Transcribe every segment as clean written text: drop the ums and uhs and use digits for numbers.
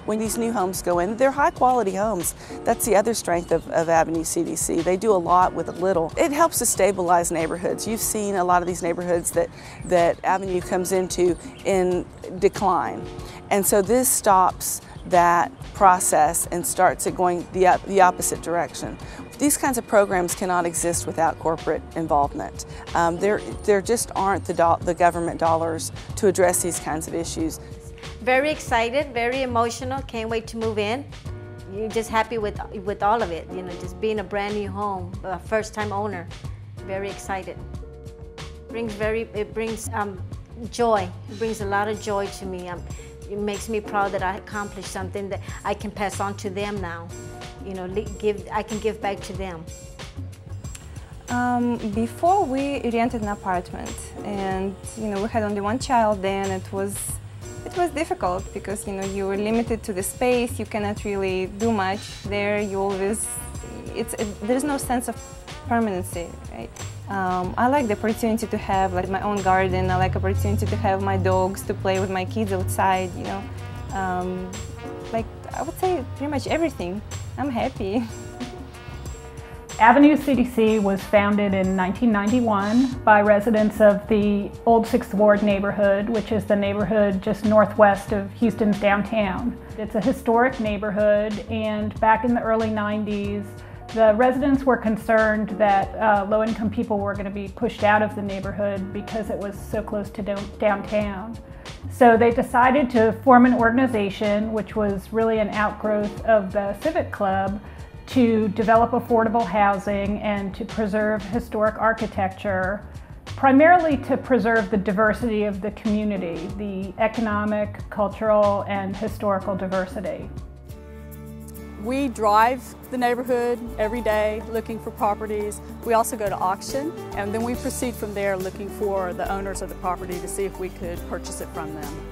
when these new homes go in, they're high quality homes. That's the other strength of Avenue CDC. They do a lot with a little. It helps to stabilize neighborhoods. You've seen a lot of these neighborhoods that Avenue comes into in decline. And so this stops that process and starts it going the opposite direction. These kinds of programs cannot exist without corporate involvement. There just aren't the government dollars to address these kinds of issues. Very excited, very emotional, can't wait to move in. You're just happy with all of it, you know, just being a brand new home, a first-time owner. Very excited. It brings joy. It brings a lot of joy to me. It makes me proud that I accomplished something that I can pass on to them now. You know, I can give back to them. Before we rented an apartment, and you know, we had only one child then. It was difficult because, you know, you were limited to the space. You cannot really do much there. There's no sense of permanency, right? I like the opportunity to have like my own garden. I like the opportunity to have my dogs, to play with my kids outside, you know. Like, I would say pretty much everything. I'm happy. Avenue CDC was founded in 1991 by residents of the Old 6th Ward neighborhood, which is the neighborhood just northwest of Houston's downtown. It's a historic neighborhood, and back in the early 90s, the residents were concerned that low-income people were going to be pushed out of the neighborhood because it was so close to downtown. So they decided to form an organization, which was really an outgrowth of the Civic Club, to develop affordable housing and to preserve historic architecture, primarily to preserve the diversity of the community, the economic, cultural, and historical diversity. We drive the neighborhood every day looking for properties. We also go to auction, and then we proceed from there looking for the owners of the property to see if we could purchase it from them.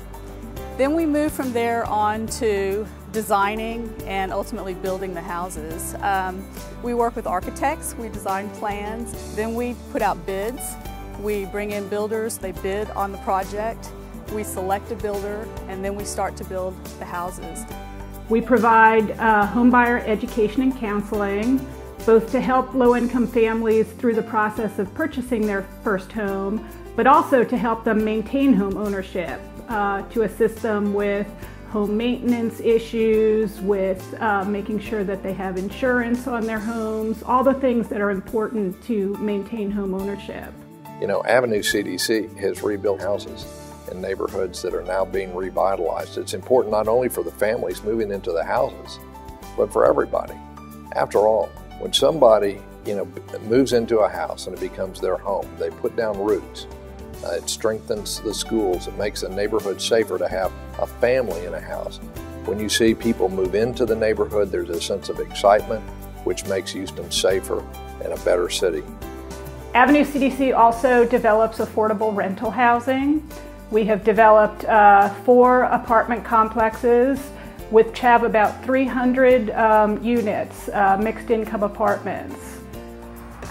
Then we move from there on to designing and ultimately building the houses. We work with architects, we design plans, then we put out bids. We bring in builders, they bid on the project, we select a builder, and then we start to build the houses. We provide homebuyer education and counseling, both to help low-income families through the process of purchasing their first home, but also to help them maintain home ownership, to assist them with home maintenance issues, with making sure that they have insurance on their homes, all the things that are important to maintain home ownership. You know, Avenue CDC has rebuilt houses in neighborhoods that are now being revitalized. It's important not only for the families moving into the houses, but for everybody. After all, when somebody, you know, moves into a house and it becomes their home, they put down roots. It strengthens the schools. It makes a neighborhood safer to have a family in a house. When you see people move into the neighborhood, there's a sense of excitement, which makes Houston safer and a better city. Avenue CDC also develops affordable rental housing. We have developed 4 apartment complexes which have about 300 units, mixed income apartments.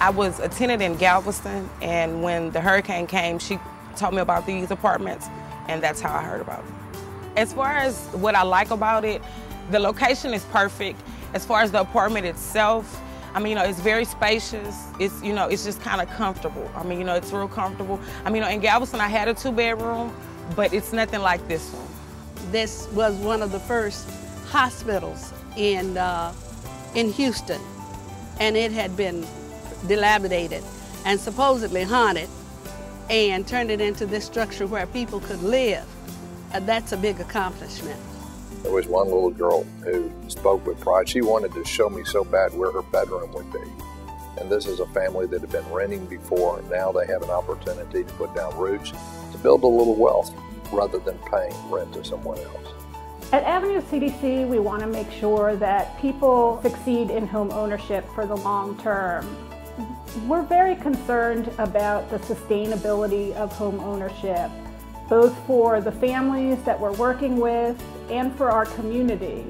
I was a tenant in Galveston, and when the hurricane came, she told me about these apartments, and that's how I heard about it. As far as what I like about it, the location is perfect. As far as the apartment itself, I mean, you know, it's very spacious. It's, you know, it's just kind of comfortable. I mean, you know, it's real comfortable. I mean, you know, in Galveston, I had a 2-bedroom, but it's nothing like this one. This was one of the first hospitals in Houston, and it had been dilapidated and supposedly haunted, and turned it into this structure where people could live. That's a big accomplishment. There was one little girl who spoke with pride. She wanted to show me so bad where her bedroom would be. And this is a family that had been renting before, and now they have an opportunity to put down roots to build a little wealth rather than paying rent to someone else. At Avenue CDC, we want to make sure that people succeed in home ownership for the long term. We're very concerned about the sustainability of home ownership, both for the families that we're working with and for our community.